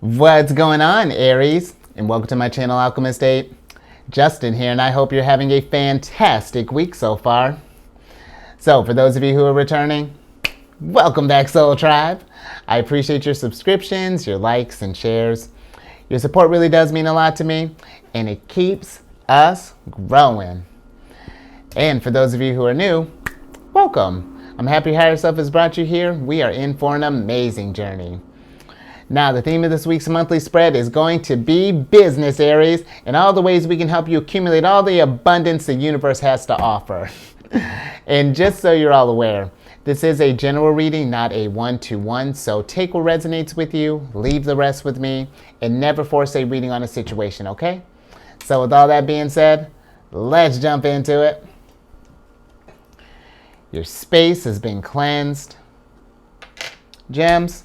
What's going on, Aries? And welcome to my channel, Alchemist. Justin here, and I hope you're having a fantastic week so far. So, for those of you who are returning, welcome back, Soul Tribe. I appreciate your subscriptions, your likes, and shares. Your support really does mean a lot to me, and it keeps us growing. And for those of you who are new, welcome. I'm happy Higher Self has brought you here. We are in for an amazing journey. Now, the theme of this week's monthly spread is going to be business, Aries, and all the ways we can help you accumulate all the abundance the universe has to offer. And just so you're all aware, this is a general reading, not a one-to-one, so take what resonates with you, leave the rest with me, and never force a reading on a situation, okay? So with all that being said, let's jump into it. Your space has been cleansed. Gems.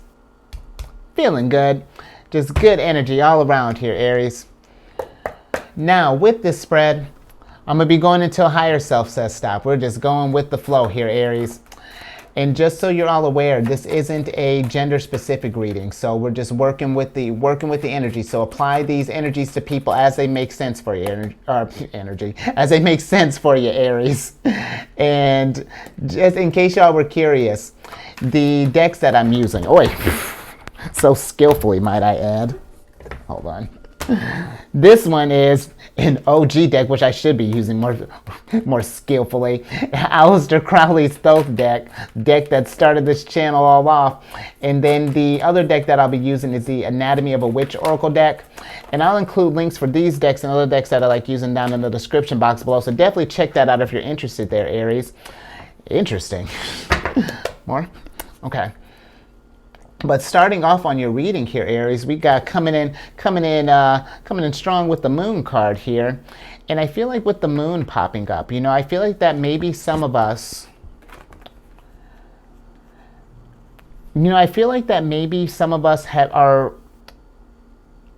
Feeling good. Just good energy all around here, Aries. Now, with this spread, I'm going to be going until higher self says stop. We're just going with the flow here, Aries. And just so you're all aware, this isn't a gender-specific reading. So we're just working with the energy. So apply these energies to people as they make sense for you, as they make sense for you, Aries. And just in case y'all were curious, the decks that I'm using, so skillfully, might I add. Hold on. This one is an OG deck, which I should be using more skillfully. Aleister Crowley's Thoth deck that started this channel all off. And then the other deck that I'll be using is the Anatomy of a Witch Oracle deck. And I'll include links for these decks and other decks that I like using down in the description box below. So definitely check that out if you're interested there, Aries. Interesting. More? Okay. But starting off on your reading here, Aries, we got coming in strong with the Moon card here. And I feel like with the Moon popping up, I feel like that maybe some of us,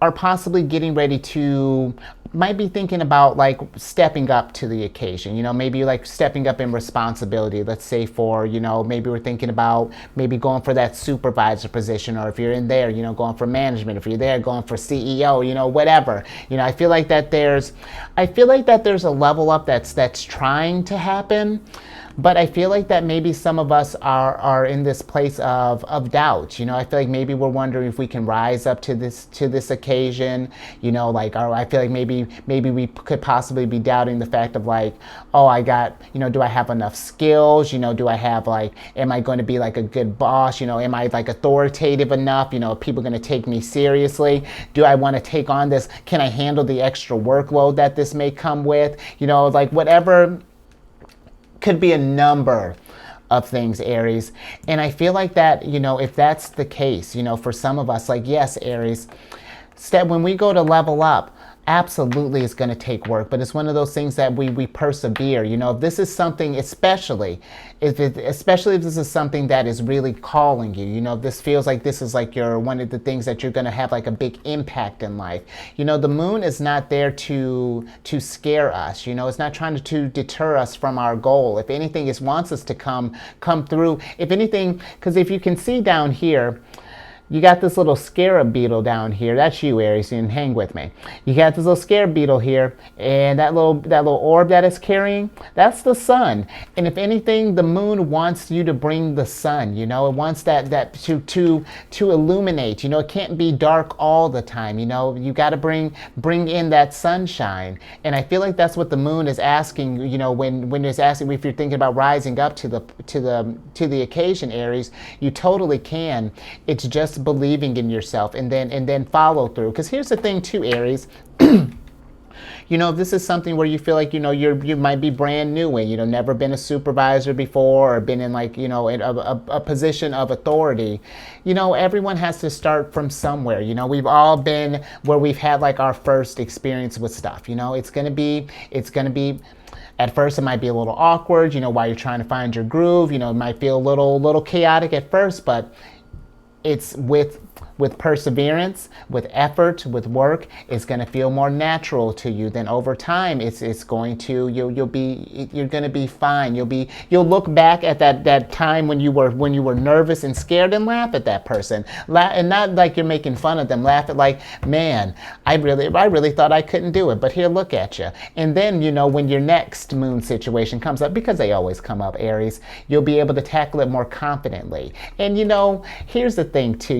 are possibly getting ready to, might be thinking about like stepping up to the occasion, maybe like stepping up in responsibility. Let's say for, maybe we're thinking about maybe going for that supervisor position, or if you're in there, going for management, if you're there, going for CEO, whatever. I feel like that there's a level up that's trying to happen. But I feel like that maybe some of us are in this place of doubt. I feel like maybe we're wondering if we can rise up to this occasion. I feel like maybe we could possibly be doubting the fact of like, do I have enough skills? Do I have am I going to be like a good boss? Am I like authoritative enough? Are people going to take me seriously? Do I want to take on this? Can I handle the extra workload that this may come with? Whatever. Could be a number of things, Aries. And I feel like that, if that's the case, for some of us, yes, Aries, when we go to level up, absolutely it's going to take work, but it's one of those things that we persevere. If this is something, especially if this is something that is really calling you, if this feels like this is like one of the things that you're going to have like a big impact in life. The Moon is not there to scare us. It's not trying to deter us from our goal. If anything, it wants us to come through. If anything, because if you can see down here, you got this little scarab beetle down here. That's you, Aries, and hang with me. You got this little scarab beetle here, and that little orb that it's carrying, that's the sun. And if anything, the Moon wants you to bring the sun. It wants that to illuminate. It can't be dark all the time. You got to bring in that sunshine. And I feel like that's what the Moon is asking. When it's asking if you're thinking about rising up to the occasion, Aries, you totally can. It's just believing in yourself and then follow through. Because here's the thing too, Aries. If this is something where you feel like you might be brand new and never been a supervisor before, or been in in a position of authority, everyone has to start from somewhere. We've all been where we've had like our first experience with stuff. It's gonna be at first it might be a little awkward, while you're trying to find your groove. It might feel a little chaotic at first, but it's with with perseverance, with effort, with work, it's going to feel more natural to you. Then over time, it's going to you're going to be fine. You'll look back at that time when you were nervous and scared and laugh at that person, and not like you're making fun of them. Laugh at like, man, I really thought I couldn't do it, but here, look at you. And then when your next moon situation comes up, because they always come up, Aries, you'll be able to tackle it more confidently. And here's the thing too.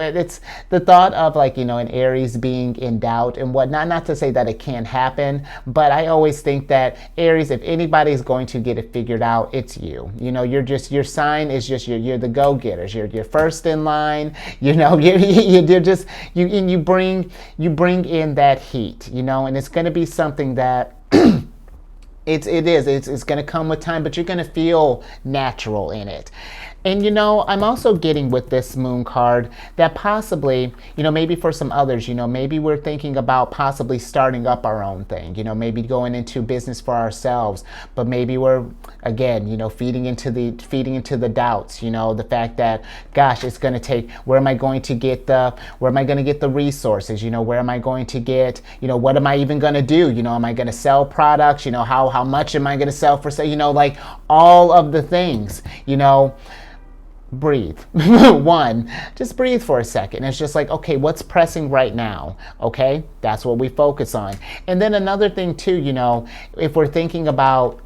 It's the thought of like an Aries being in doubt and whatnot. Not to say that it can't happen, but I always think that Aries, if anybody's going to get it figured out, it's you. Your sign is just you're the go-getters. You're first in line. You bring in that heat. And it's going to be something that. It's going to come with time, but you're going to feel natural in it. And I'm also getting with this moon card that possibly, maybe for some others, maybe we're thinking about possibly starting up our own thing, maybe going into business for ourselves, but maybe we're, again, feeding into the doubts, the fact that, gosh, it's going to take, where am I going to get the resources, where am I going to get, what am I even going to do, am I going to sell products, how much am I going to sell for sale, like all of the things, breathe. One, just breathe for a second. It's just like, okay, what's pressing right now? Okay, that's what we focus on. And then another thing too, if we're thinking about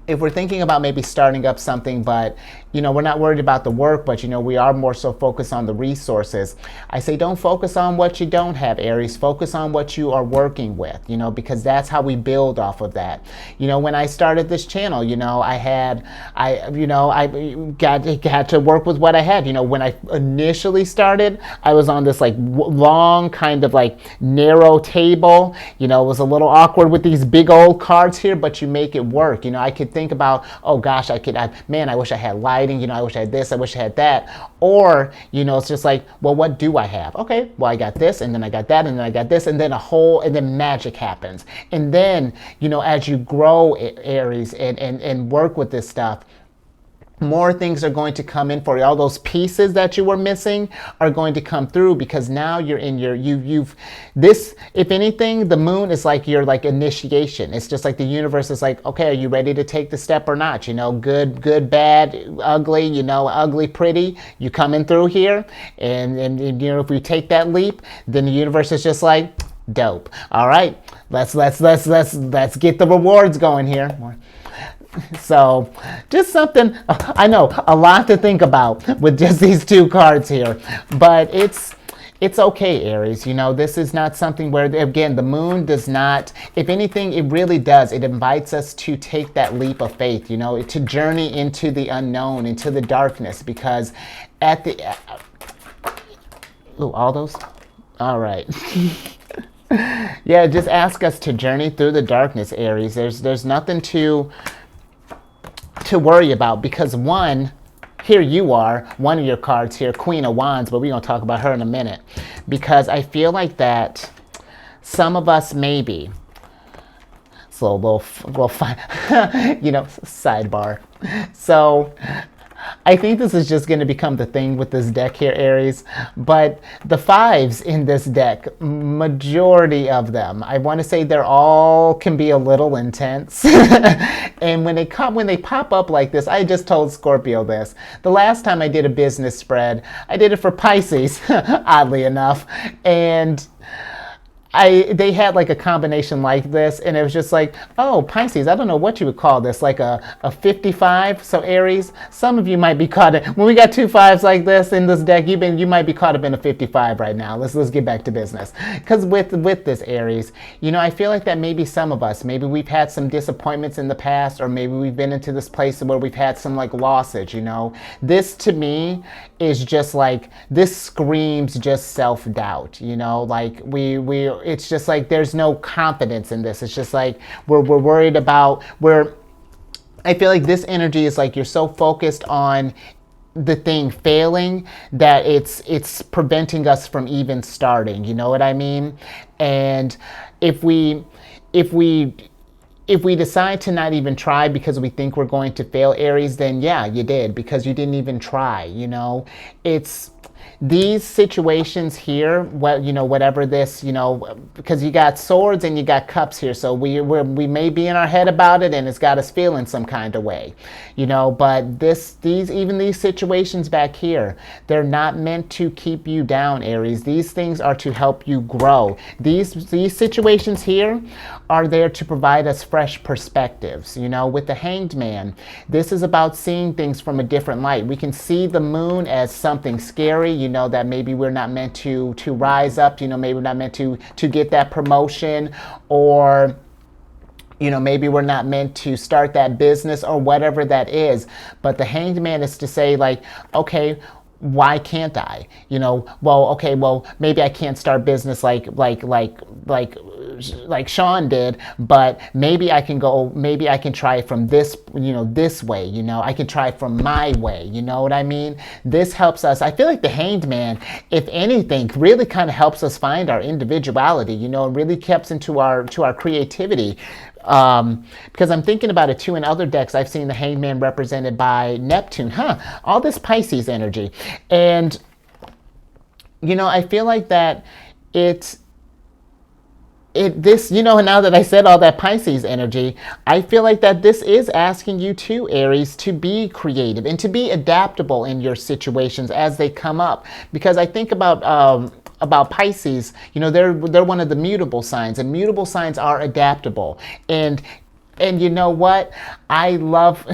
maybe starting up something, but we're not worried about the work, but we are more so focused on the resources. I say don't focus on what you don't have, Aries. Focus on what you are working with, because that's how we build off of that. When I started this channel, I got to work with what I had. When I initially started, I was on this like long kind of like narrow table. It was a little awkward with these big old cards here, but you make it work. I could think about, oh gosh, I wish I had lighting, I wish I had this, I wish I had that. Or, it's just like, well, what do I have? Okay, well, I got this, and then I got that, and then I got this, and then and then magic happens. And then, as you grow, Aries, and work with this stuff, more things are going to come in for you. All those pieces that you were missing are going to come through, because now you're in if anything, the moon is like your like initiation. It's just like the universe is like, okay, are you ready to take the step or not? Good, bad, ugly, ugly, pretty, you coming through here. And if we take that leap, then the universe is just like, dope. All right, let's get the rewards going here. So just something, I know, a lot to think about with just these two cards here, but it's okay, Aries. This is not something where, again, the moon does not, if anything, it really does. It invites us to take that leap of faith, to journey into the unknown, into the darkness, because all those, all right. Yeah, just ask us to journey through the darkness, Aries. There's nothing to worry about, because one, here you are, one of your cards here, Queen of Wands, but we're going to talk about her in a minute, because I feel like that some of us maybe, so a little sidebar. So I think this is just going to become the thing with this deck here, Aries. But the fives in this deck, majority of them, I want to say they're all can be a little intense. And when they pop up like this, I just told Scorpio this. The last time I did a business spread, I did it for Pisces, oddly enough. And they had like a combination like this, and it was just like, oh, Pisces, I don't know what you would call this, like a 55. So Aries, some of you might be caught in, when we got two fives like this in this deck, you might be caught up in a 55 right now. Let's get back to business. Because with this, Aries, I feel like that maybe some of us, maybe we've had some disappointments in the past, or maybe we've been into this place where we've had some like losses, This to me is just like, this screams just self-doubt, like it's just like there's no confidence in this. It's just like we're worried about, I feel like this energy is like you're so focused on the thing failing that it's preventing us from even starting, you know what I mean? And if we decide to not even try because we think we're going to fail, Aries, then yeah, you did, because you didn't even try, these situations here, what, you know, whatever this, you know, because you got swords and you got cups here, so we may be in our head about it, and it's got us feeling some kind of way, you know. But even these situations back here, they're not meant to keep you down, Aries. These things are to help you grow. These situations here are there to provide us fresh perspectives. You know, with the Hanged Man, this is about seeing things from a different light. We can see the moon as something scary, you know, that maybe we're not meant to rise up, you know, maybe we're not meant to get that promotion, or, you know, maybe we're not meant to start that business, or whatever that is. But the Hanged Man is to say, like, okay, why can't I? You know, well, okay, well, maybe I can't start business like Sean did, but maybe I can try it from this, you know, this way, you know, I can try it from my way, you know what I mean? This helps us. I feel like the Hanged Man, if anything, really kind of helps us find our individuality, you know, and really keeps into our creativity. Because I'm thinking about it too, in other decks I've seen the Hanged Man represented by Neptune, all this Pisces energy. And, you know, I feel like that this, you know, now that I said all that Pisces energy, I feel like that this is asking you too, Aries, to be creative and to be adaptable in your situations as they come up. Because I think about Pisces, you know, they're one of the mutable signs, and mutable signs are adaptable. And you know what? I love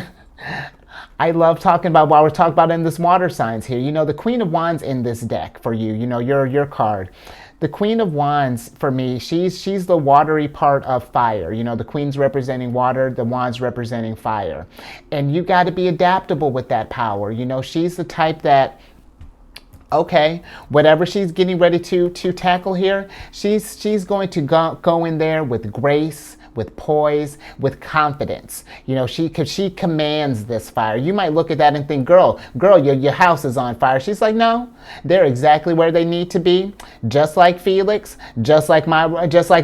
talking about, while we're talking about in this water signs here, you know, the Queen of Wands in this deck for you, you know, your card. The Queen of Wands, for me, she's the watery part of fire. You know, the Queen's representing water, the Wands representing fire. And you got to be adaptable with that power. You know, she's the type that, okay, whatever she's getting ready to tackle here, she's going to go in there with grace, with poise, with confidence. You know, she commands this fire. You might look at that and think, girl, your house is on fire. She's like, no, they're exactly where they need to be. Just like Felix, just like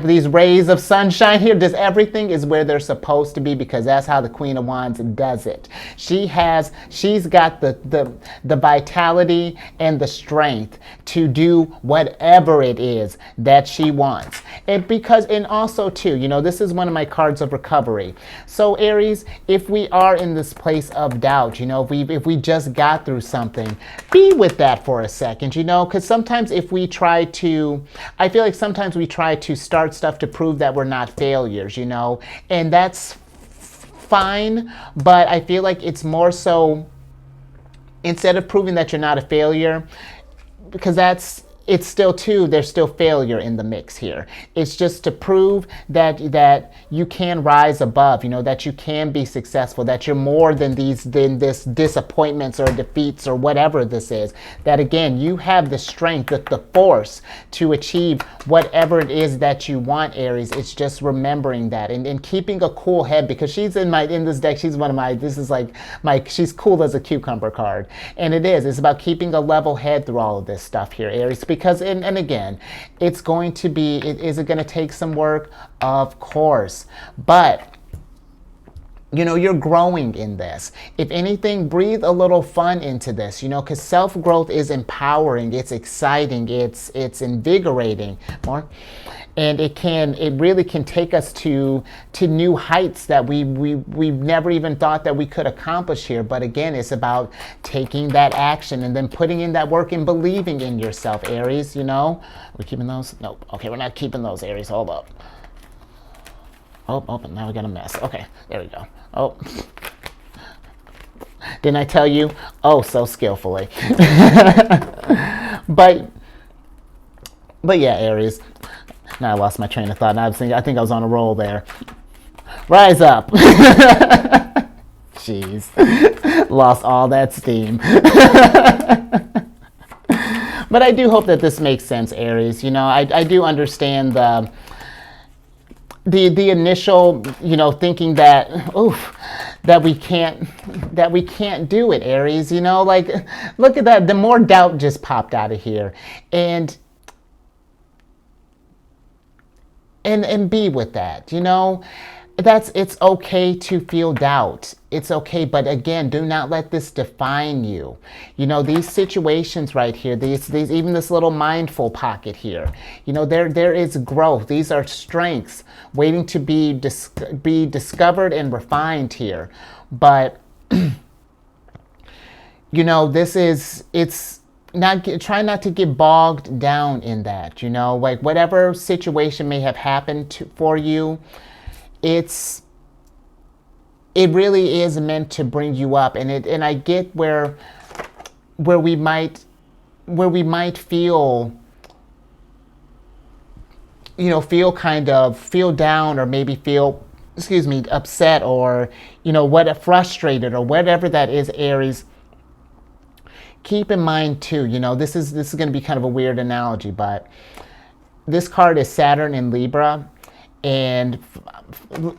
these rays of sunshine here. Just everything is where they're supposed to be, because that's how the Queen of Wands does it. She's got the vitality and the strength to do whatever it is that she wants. And also too, you know, this is one of my cards of recovery. So Aries, if we are in this place of doubt, you know, if we just got through something, be with that for a second, you know, because sometimes I feel like sometimes we try to start stuff to prove that we're not failures, you know, and that's fine, but I feel like it's more so, instead of proving that you're not a failure, because it's still there's still failure in the mix here. It's just to prove that you can rise above, you know, that you can be successful, that you're more than this disappointments or defeats or whatever this is. That again, you have the strength, the force to achieve whatever it is that you want, Aries. It's just remembering that and keeping a cool head, because she's in this deck, she's one of my, this is like she's cool as a cucumber card. And it's about keeping a level head through all of this stuff here, Aries. Because, and again, is it going to take some work? Of course. But, you know, you're growing in this. If anything, breathe a little fun into this, you know, because self-growth is empowering, it's exciting, it's invigorating. More. And it really can take us to new heights that we've never even thought that we could accomplish here. But again, it's about taking that action and then putting in that work and believing in yourself, Aries, you know. Are we keeping those? Nope. Okay, we're not keeping those, Aries. Hold up. Oh, now we got a mess. Okay, there we go. Oh. Didn't I tell you? Oh, so skillfully. But yeah, Aries. Now I lost my train of thought. I think I was on a roll there. Rise up. Jeez. Lost all that steam. But I do hope that this makes sense, Aries. You know, I do understand the initial, you know, thinking that, that we can't do it, Aries. You know, like, look at that. The more doubt just popped out of here. And be with that, you know. it's okay to feel doubt. It's okay, but again, do not let this define you. You know, these situations right here, these even this little mindful pocket here, you know, there is growth. These are strengths waiting to be discovered and refined here. But you know, it's not try not to get bogged down in that, you know, like whatever situation may have happened for you, it really is meant to bring you up. And I get where we might feel, you know, feel down, or maybe feel, excuse me, upset, or, you know, frustrated, or whatever that is, Aries. Keep in mind too, you know, this is going to be kind of a weird analogy, but this card is Saturn in Libra, and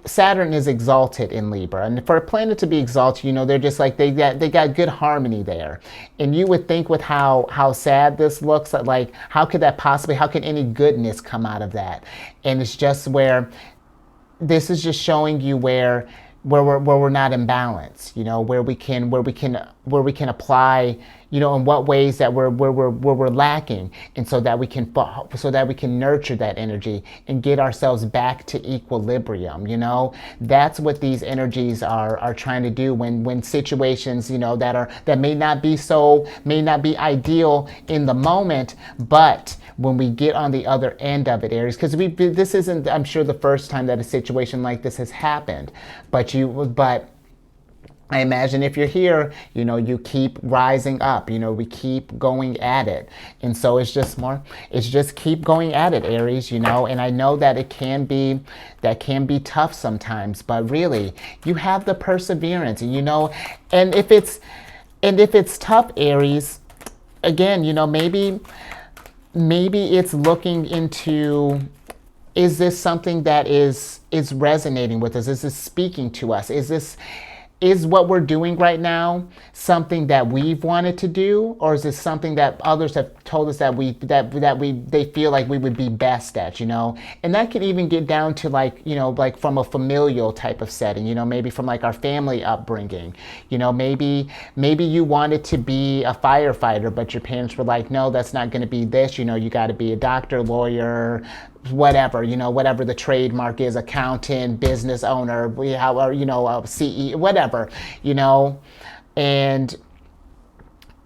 Saturn is exalted in Libra. And for a planet to be exalted, you know, they're just like, they got good harmony there. And you would think with how sad this looks, like how could any goodness come out of that? And it's just where this is just showing you where we're not in balance, you know, where we can apply, you know, in what ways that we're lacking, and so that we can nurture that energy and get ourselves back to equilibrium. You know, that's what these energies are trying to do when situations, you know, that may not be ideal in the moment, but when we get on the other end of it, Aries, because this isn't, I'm sure, the first time that a situation like this has happened, but I imagine if you're here, you know, you keep rising up, you know, we keep going at it. And so it's just keep going at it, Aries, you know, and I know that it can be tough sometimes, but really you have the perseverance, and, you know, and if it's tough, Aries, again, you know, maybe it's looking into, is this something that is resonating with us? Is this speaking to us? Is what we're doing right now something that we've wanted to do, or is this something that others have told us that they feel like we would be best at, you know? And that can even get down to, like, you know, like from a familial type of setting, you know, maybe from like our family upbringing. You know, maybe you wanted to be a firefighter, but your parents were like, no, that's not going to be this, you know, you got to be a doctor, lawyer, whatever, you know, whatever the trademark is, accountant, business owner, or, you know, CEO, whatever, you know. And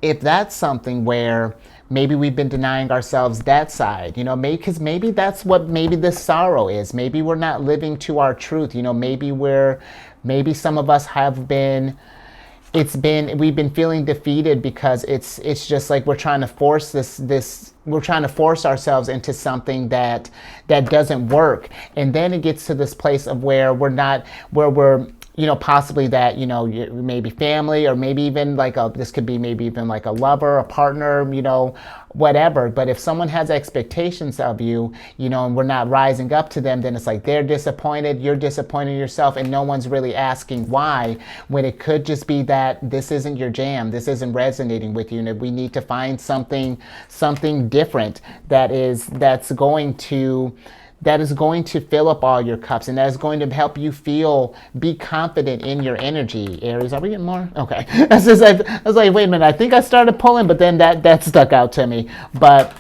if that's something where maybe we've been denying ourselves that side, you know, because maybe that's what this sorrow is. Maybe we're not living to our truth, you know, maybe some of us have been, we've been feeling defeated because it's just like we're trying to force we're trying to force ourselves into something that doesn't work. And then it gets to this place of where we're, you know, possibly that, you know, maybe family, or maybe even like this could be maybe even like a lover, a partner, you know, whatever. But if someone has expectations of you, you know, and we're not rising up to them, then it's like they're disappointed, you're disappointing yourself, and no one's really asking why, when it could just be that this isn't your jam, this isn't resonating with you, and we need to find something different that's going to fill up all your cups, and that is going to help you be confident in your energy, Aries. Are we getting more? Okay. I was like, wait a minute, I think I started pulling, but then that stuck out to me. But,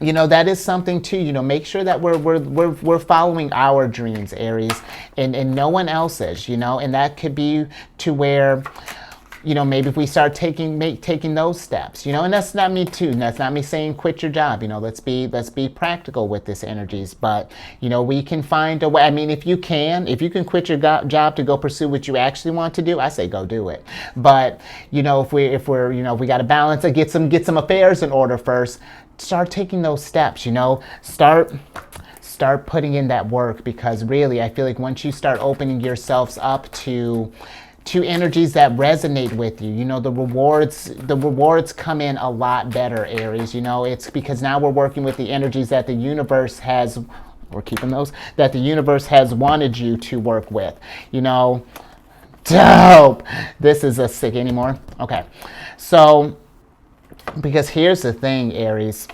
you know, that is something too, you know, make sure that we're following our dreams, Aries, and no one else's, you know, and that could be to where, you know, maybe if we start taking those steps, you know, and that's not me too. And that's not me saying quit your job. You know, let's be practical with this energies. But, you know, we can find a way. I mean, if you can quit your job to go pursue what you actually want to do, I say go do it. But, you know, if we're you know, if we got to balance it, get some affairs in order first. Start taking those steps. You know, start putting in that work, because really, I feel like once you start opening yourselves up to energies that resonate with you, you know, the rewards come in a lot better, Aries. You know, it's because now we're working with the energies that the universe has, we're keeping those, that the universe has wanted you to work with, you know. Dope. This is a sick anymore. Okay. So, because here's the thing, Aries.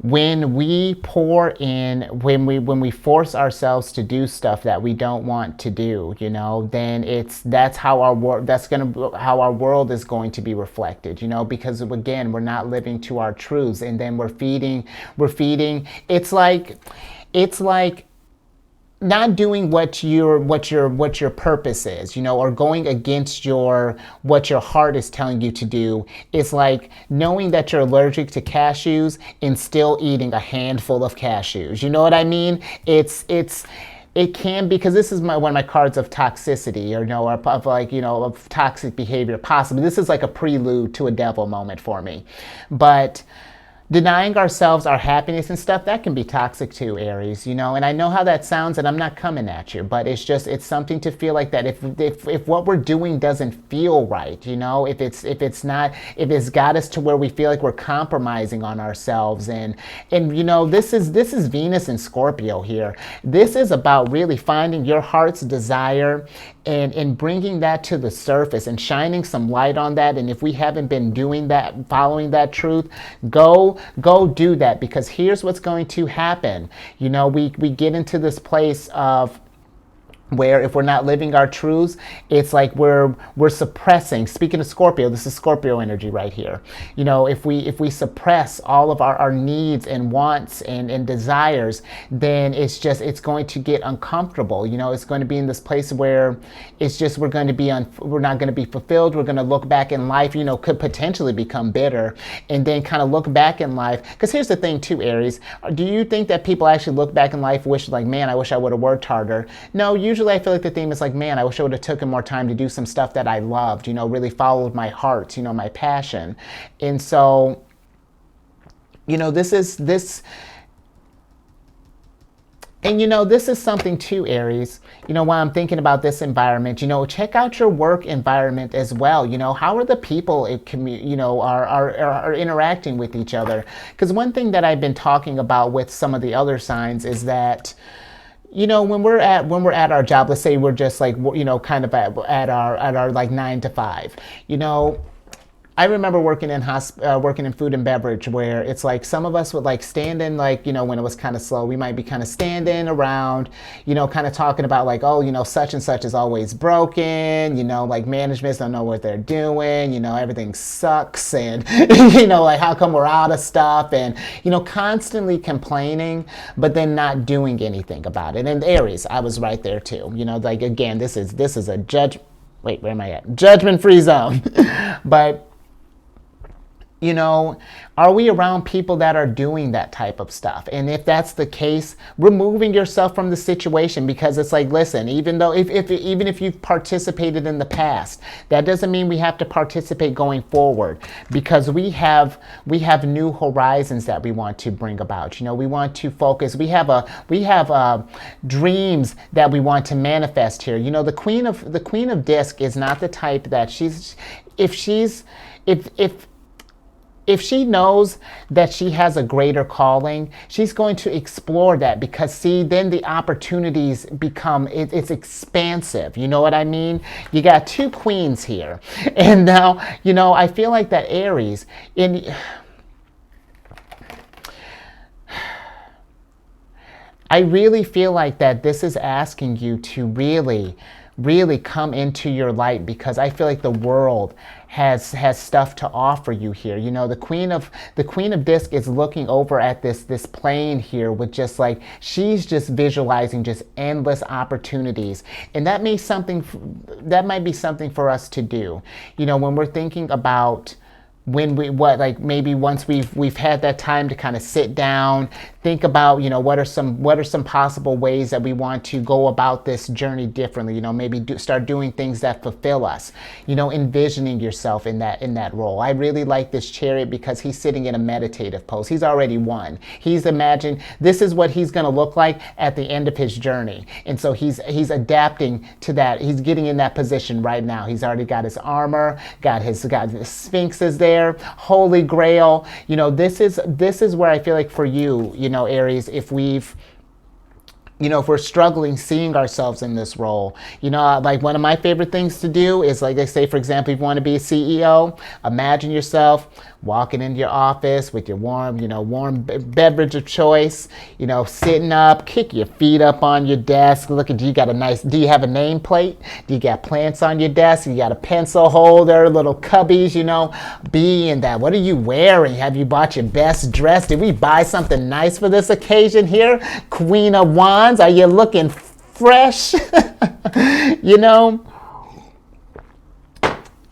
when we pour in, when we force ourselves to do stuff that we don't want to do, then that's how our world that's going to how our world is going to be reflected, because again, we're not living to our truths, and then we're feeding. It's like not doing what your purpose is, or going against what your heart is telling you to do. It's like knowing that you're allergic to cashews and still eating a handful of cashews. You know what I mean? It can, because this is one of my cards of toxicity, of toxic behavior. Possibly this is like a prelude to a devil moment for me, but denying ourselves our happiness and stuff, that can be toxic too, Aries, and I know how that sounds, and I'm not coming at you, but it's something to feel like that if what we're doing doesn't feel right, if it's got us to where we feel like we're compromising on ourselves, and this is Venus and Scorpio here. This is about really finding your heart's desire and bringing that to the surface and shining some light on that. And if we haven't been doing that, following that truth, go do that, because here's what's going to happen. We get into this place of where if we're not living our truths, it's like we're suppressing. Speaking of Scorpio, this is Scorpio energy right here. If we suppress all of our needs and wants and desires, then it's going to get uncomfortable. It's going to be in this place where it's just we're not going to be fulfilled. We're going to look back in life, could potentially become bitter, and then kind of look back in life. Because here's the thing too, Aries. Do you think that people actually look back in life, man, I wish I would have worked harder? No, usually I feel like the theme is like, man, I wish I would have taken more time to do some stuff that I loved, really followed my heart, my passion. And so, this is something too, Aries, while I'm thinking about this environment, check out your work environment as well. How are the people are interacting with each other? Because one thing that I've been talking about with some of the other signs is that when we're at our job, let's say we're just like, kind of at our like 9 to 5, I remember working in food and beverage, where it's like some of us would like stand in, like, when it was kind of slow, we might be kind of standing around, kind of talking about like, oh, such and such is always broken, like managements don't know what they're doing, everything sucks, and, like how come we're out of stuff, and, constantly complaining, but then not doing anything about it. And Aries, I was right there too, like, again, this is a wait, where am I at? Judgment-free zone. But are we around people that are doing that type of stuff? And if that's the case, removing yourself from the situation, because it's like, listen, even if you've participated in the past, that doesn't mean we have to participate going forward, because we have new horizons that we want to bring about. We want to focus. We have dreams that we want to manifest here. The queen of disc is not the type that if she knows that she has a greater calling, she's going to explore that, because then the opportunities become, it's expansive. You know what I mean? You got two queens here. And now, I feel like that Aries, I really feel like that this is asking you to really come into your light, because I feel like the world has stuff to offer you here. The queen of disc is looking over at this plane here with just like, she's just visualizing just endless opportunities. And that might be something for us to do. When we're thinking about maybe once we've had that time to kind of sit down, think about, what are some possible ways that we want to go about this journey differently. Maybe start doing things that fulfill us. Envisioning yourself in that role. I really like this Chariot, because he's sitting in a meditative pose. He's already won. He's imagined this is what he's going to look like at the end of his journey, and so he's adapting to that. He's getting in that position right now. He's already got his armor, got his Sphinx is there. Holy Grail. This is where I feel like for you, Aries, if we've if we're struggling seeing ourselves in this role, like one of my favorite things to do is, like they say, for example, if you want to be a CEO, imagine yourself walking into your office with your warm beverage of choice, sitting up, kick your feet up on your desk. Look at, do you have a nameplate? Do you got plants on your desk? You got a pencil holder, little cubbies, be in that. What are you wearing? Have you bought your best dress? Did we buy something nice for this occasion here? Queen of Wands. Are you looking fresh?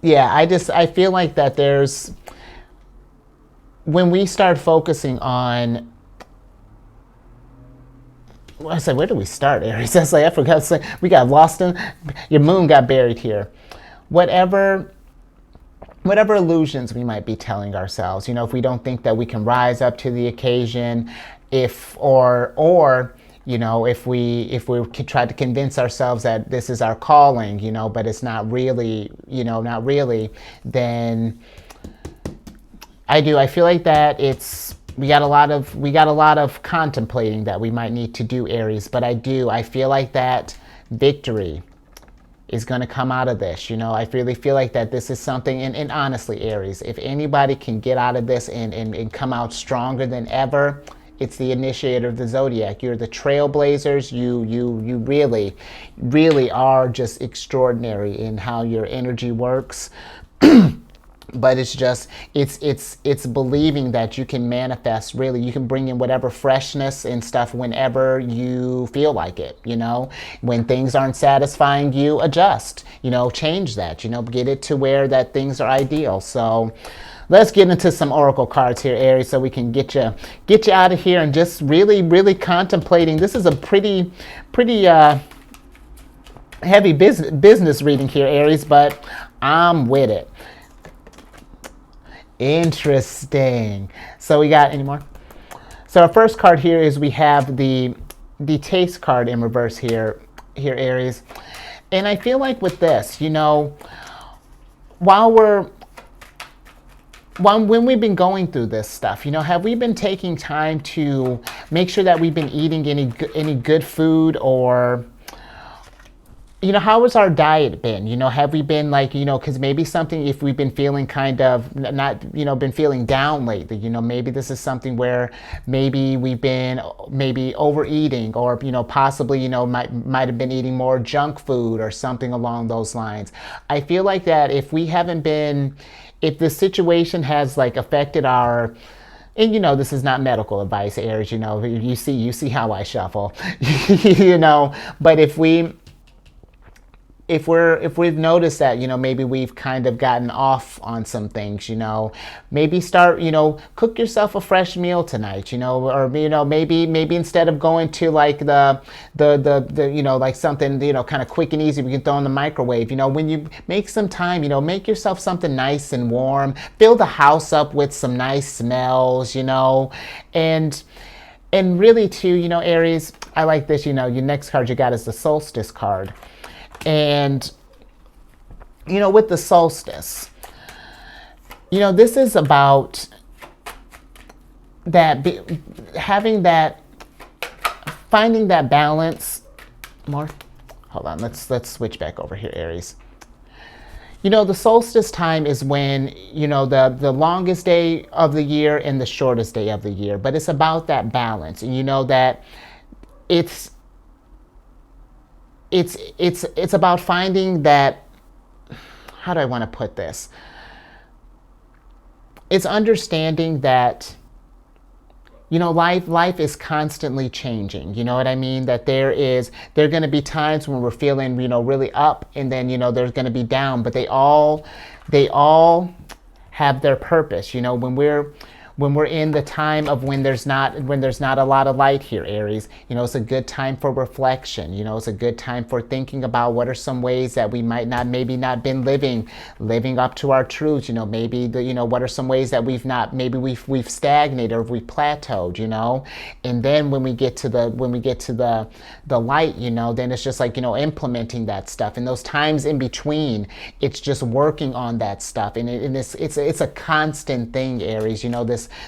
Yeah, I feel like that when we start focusing on, I said, where do we start, Aries? I forgot. We got lost in, your moon got buried here. Whatever illusions we might be telling ourselves, if we don't think that we can rise up to the occasion, if we try to convince ourselves that this is our calling, but it's not really, then I feel like that we got a lot of contemplating that we might need to do, Aries, but I feel like that victory is going to come out of this. I really feel like that this is something, and honestly, Aries, if anybody can get out of this and come out stronger than ever, it's the initiator of the zodiac. You're the trailblazers. You really, really are just extraordinary in how your energy works. But it's believing that you can manifest, really. You can bring in whatever freshness and stuff whenever you feel like it, When things aren't satisfying you, adjust, change that, get it to where that things are ideal. So let's get into some oracle cards here, Aries, so we can get you out of here and just really, really contemplating. This is a pretty heavy business reading here, Aries, but I'm with it. Interesting. So we got any more? So our first card here is we have the taste card in reverse here, Aries. And I feel like with this, when we've been going through this stuff, have we been taking time to make sure that we've been eating any good food, or how has our diet been? Have we been because maybe something, if we've been feeling kind of not, been feeling down lately, maybe this is something where maybe we've been overeating, or, possibly, might have been eating more junk food or something along those lines. I feel like that if the situation has affected our, and this is not medical advice, Aries, you see how I shuffle, but if we've noticed that, maybe we've kind of gotten off on some things, maybe start, cook yourself a fresh meal tonight, or, maybe instead of going to the something, kind of quick and easy, we can throw in the microwave, when you make some time, make yourself something nice and warm, fill the house up with some nice smells, and really too, Aries, I like this, your next card you got is the solstice card. And, with the solstice, this is about finding that balance. More? Hold on, let's switch back over here, Aries. The solstice time is when, the longest day of the year and the shortest day of the year, but it's about that balance. And that it's about finding that, how do I want to put this? It's understanding that, life is constantly changing. You know what I mean? That there are going to be times when we're feeling, really up, and then, there's going to be down, but they all have their purpose. When we're in the time of when there's not a lot of light here, Aries, it's a good time for reflection. It's a good time for thinking about what are some ways that we might not been living up to our truths. Maybe what are some ways that we've stagnated or we've plateaued. And then when we get to the light, then it's just implementing that stuff. And those times in between, it's just working on that stuff. And it's a constant thing, Aries.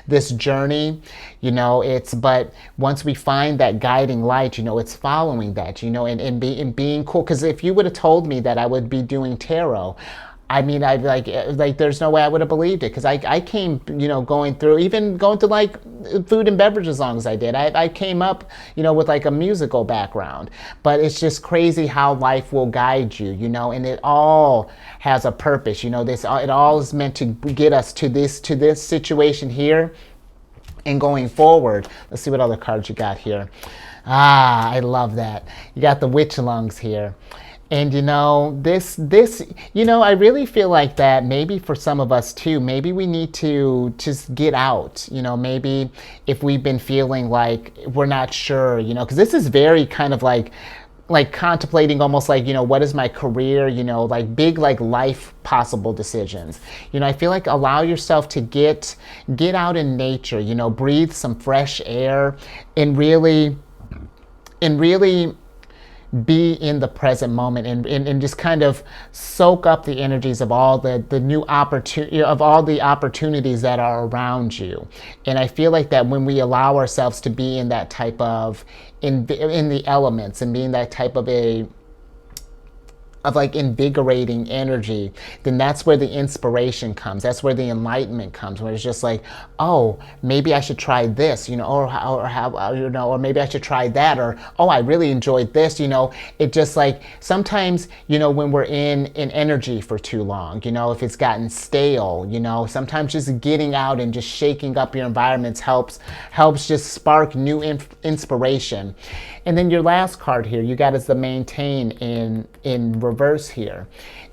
this journey, but once we find that guiding light, it's following that, and being cool. Because if you would have told me that I would be doing tarot, I mean, I like. There's no way I would have believed it, because I came, going through like food and beverage as long as I did. I came up, with like a musical background, but it's just crazy how life will guide you, and it all has a purpose. It all is meant to get us to this situation here, and going forward. Let's see what other cards you got here. I love that. You got the witch lungs here. And this I really feel like that maybe for some of us too, maybe we need to just get out, maybe if we've been feeling like we're not sure, because this is very kind of like contemplating almost like, what is my career, like big, like life possible decisions. I feel like allow yourself to get out in nature, breathe some fresh air, and really be in the present moment, and just kind of soak up the energies of all the new opportunity, of all the opportunities that are around you. And I feel like that when we allow ourselves to be in that type of in the elements, and being that type of like invigorating energy, then that's where the inspiration comes. That's where the enlightenment comes, where it's just like, oh, maybe I should try this, or maybe I should try that, or oh, I really enjoyed this. It just like sometimes, when we're in energy for too long, if it's gotten stale, sometimes just getting out and just shaking up your environments helps just spark new inspiration. And then your last card here, you got is the maintain in reverse here.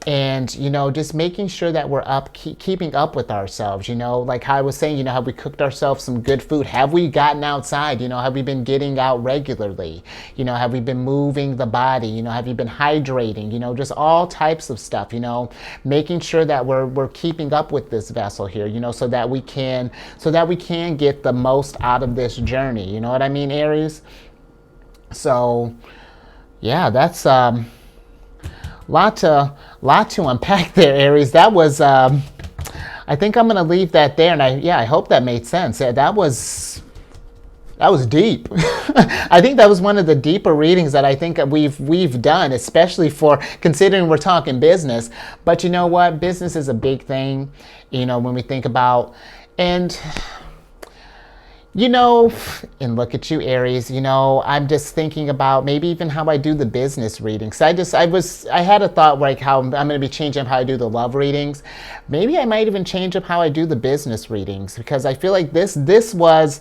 And, just making sure that we're keeping up with ourselves, like how I was saying, have we cooked ourselves some good food? Have we gotten outside? Have we been getting out regularly? Have we been moving the body? Have you been hydrating? Just all types of stuff, making sure that we're keeping up with this vessel here, so that we can get the most out of this journey. You know what I mean, Aries? So, yeah, that's lot to unpack there, Aries. That was I think I'm gonna leave that there, and I hope that made sense. That was deep. I think that was one of the deeper readings that I think we've done, especially for considering we're talking business. But you know what? Business is a big thing, when we think about, and and look at you, Aries, I'm just thinking about maybe even how I do the business readings. I had a thought like how I'm going to be changing up how I do the love readings. Maybe I might even change up how I do the business readings, because I feel like this was,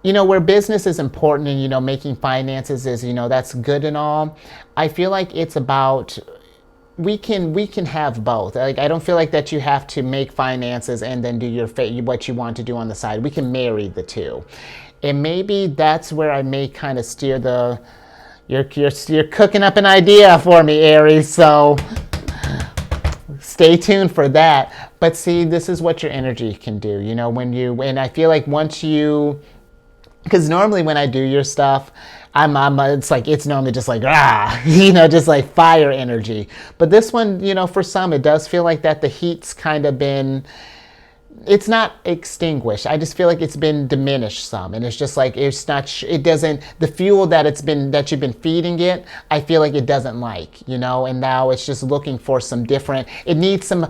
where business is important, and, making finances is, that's good and all. I feel like it's about, we can have both. Like, I don't feel like that you have to make finances and then do what you want to do on the side. We can marry the two, and maybe that's where I may kind of steer you're cooking up an idea for me, Aries. So stay tuned for that. But see, this is what your energy can do. When I feel like once you, because normally when I do your stuff, it's normally just like, just like fire energy. But this one, for some, it does feel like that the heat's kind of been, it's not extinguished. I just feel like it's been diminished some. And it's just like, it's not, it doesn't, the fuel that you've been feeding it, I feel like it doesn't like, and now it's just looking for some different, it needs some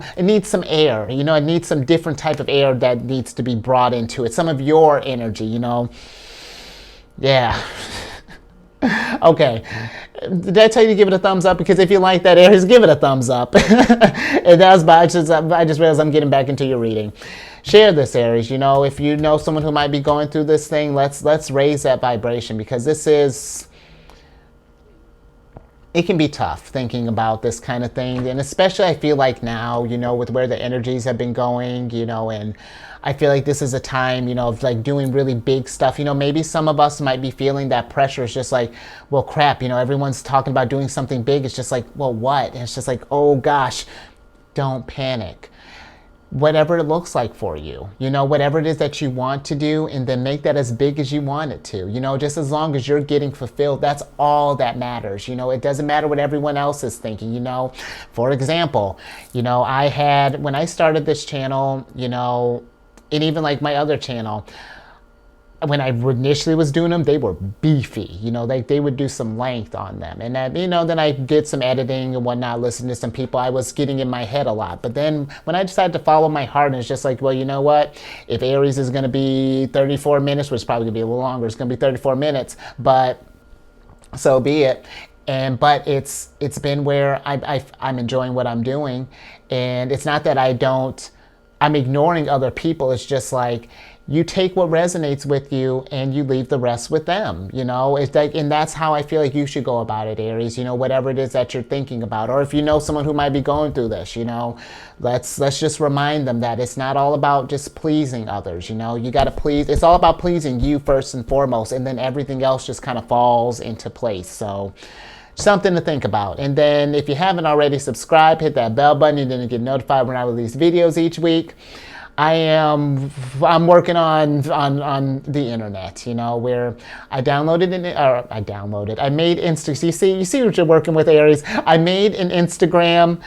air, it needs some different type of air that needs to be brought into it. Some of your energy, Yeah. Okay. Did I tell you to give it a thumbs up? Because if you like that, Aries, give it a thumbs up. And I just realized I'm getting back into your reading. Share this, Aries. If you know someone who might be going through this thing, let's raise that vibration, because it can be tough thinking about this kind of thing. And especially I feel like now, with where the energies have been going, and I feel like this is a time, of like doing really big stuff. Maybe some of us might be feeling that pressure. It's just like, well, crap, everyone's talking about doing something big. It's just like, well, what? And it's just like, oh gosh, don't panic. Whatever it looks like for you, whatever it is that you want to do, and then make that as big as you want it to, just as long as you're getting fulfilled, that's all that matters. It doesn't matter what everyone else is thinking. For example, when I started this channel, And even like my other channel, when I initially was doing them, they were beefy. You know, like they would do some length on them. And that, you know, then I did some editing and whatnot, listening to some people. I was getting in my head a lot. But then when I decided to follow my heart, and it's just like, well, you know what? If Aries is going to be 34 minutes, which is probably going to be a little longer, it's going to be 34 minutes, but so be it. But it's been where I'm enjoying what I'm doing. And it's not that I'm ignoring other people. It's just like, you take what resonates with you and you leave the rest with them, you know. It's like, and that's how I feel like you should go about it, Aries. You know, whatever it is that you're thinking about, or if you know someone who might be going through this, you know, let's just remind them that it's not all about just pleasing others. You know, you got to please. It's all about pleasing you first and foremost, and then everything else just kind of falls into place. So, something to think about. And then if you haven't already, subscribe, hit that bell button, and then you get notified when I release videos each week. I'm working on the internet, you know, where I made Insta. You see what you're working with, Aries. I made an Instagram.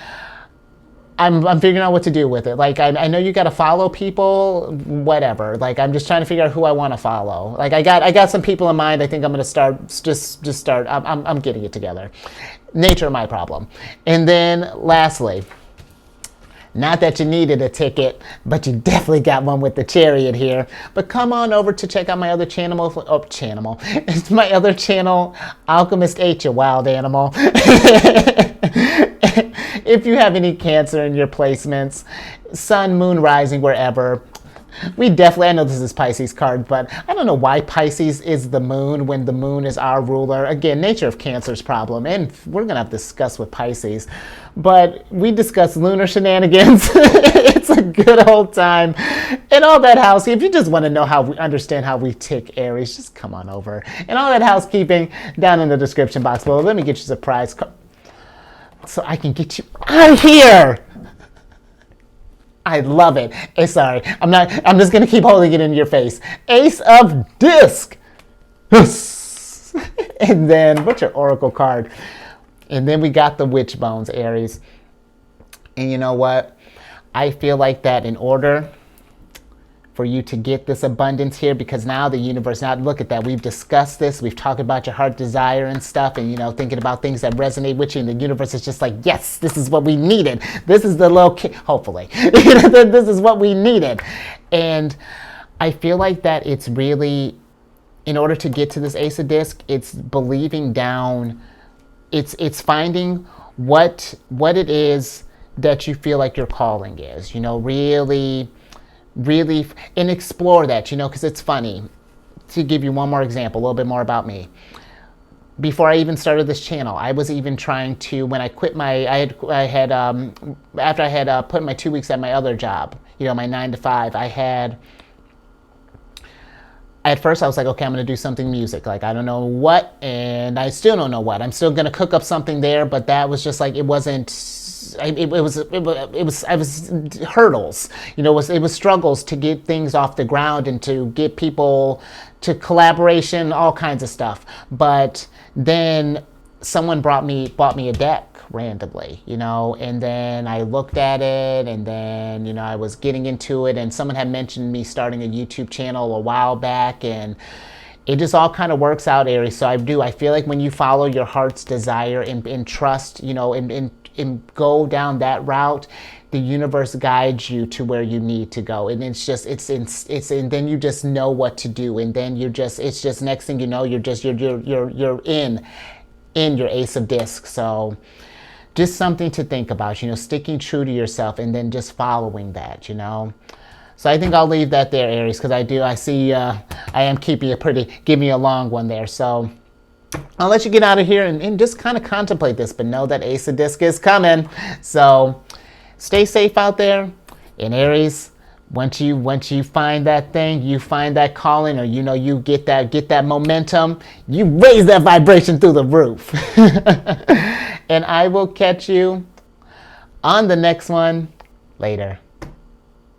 I'm figuring out what to do with it. Like, I know you got to follow people, whatever. Like, I'm just trying to figure out who I want to follow. Like, I got some people in mind. I think I'm going to start, just start. I'm getting it together. Nature of my problem. And then lastly, not that you needed a ticket, but you definitely got one with the chariot here. But come on over to check out my other channel. It's my other channel, Alchemist H, you wild animal. If you have any Cancer in your placements, Sun, Moon, Rising, wherever, we definitely, I know this is Pisces card, but I don't know why Pisces is the moon when the moon is our ruler. Again, nature of Cancer's problem, and we're going to have to discuss with Pisces. But we discuss lunar shenanigans. It's a good old time. And all that housekeeping, if you just want to know how we understand how we tick, Aries, just come on over. And all that housekeeping down in the description box below. Let me get you a surprise card so I can get you out of here. I love it. Hey, sorry, I'm just going to keep holding it in your face. Ace of Disc. And then, what's your Oracle card? And then we got the Witch Bones, Aries. And you know what? I feel like that in order for you to get this abundance here, because now the universe, now look at that, we've discussed this, we've talked about your heart desire and stuff, and you know, thinking about things that resonate with you, and the universe is just like, yes, this is what we needed. This is the little hopefully, this is what we needed. And I feel like that it's really, in order to get to this Ace of Disc, it's believing down, it's finding what it is that you feel like your calling is, you know, really, and explore that, you know, because it's funny. To give you one more example, a little bit more about me. Before I even started this channel, I was even trying to, when I quit after I had put my 2 weeks at my other job, you know, my 9 to 5, at first I was like, okay, I'm going to do something music. Like, I don't know what, and I still don't know what. I'm still going to cook up something there, but that was just like, it wasn't, it was hurdles, you know, it was struggles to get things off the ground and to get people to collaboration, all kinds of stuff. But then someone bought me a deck randomly, you know, and then I looked at it, and then, you know, I was getting into it, and someone had mentioned me starting a YouTube channel a while back, and it just all kind of works out, Aries. So I feel like when you follow your heart's desire and trust, you know, and go down that route, the universe guides you to where you need to go. And it's just, and then you just know what to do. And then it's just next thing you know, you're in your Ace of Discs. So just something to think about, you know, sticking true to yourself and then just following that, you know. So I think I'll leave that there, Aries, because I see I am giving you a long one there. So I'll let you get out of here and just kind of contemplate this, but know that Ace of Disc is coming. So stay safe out there. And Aries, once you find that thing, you find that calling, or, you know, you get that momentum, you raise that vibration through the roof. And I will catch you on the next one later.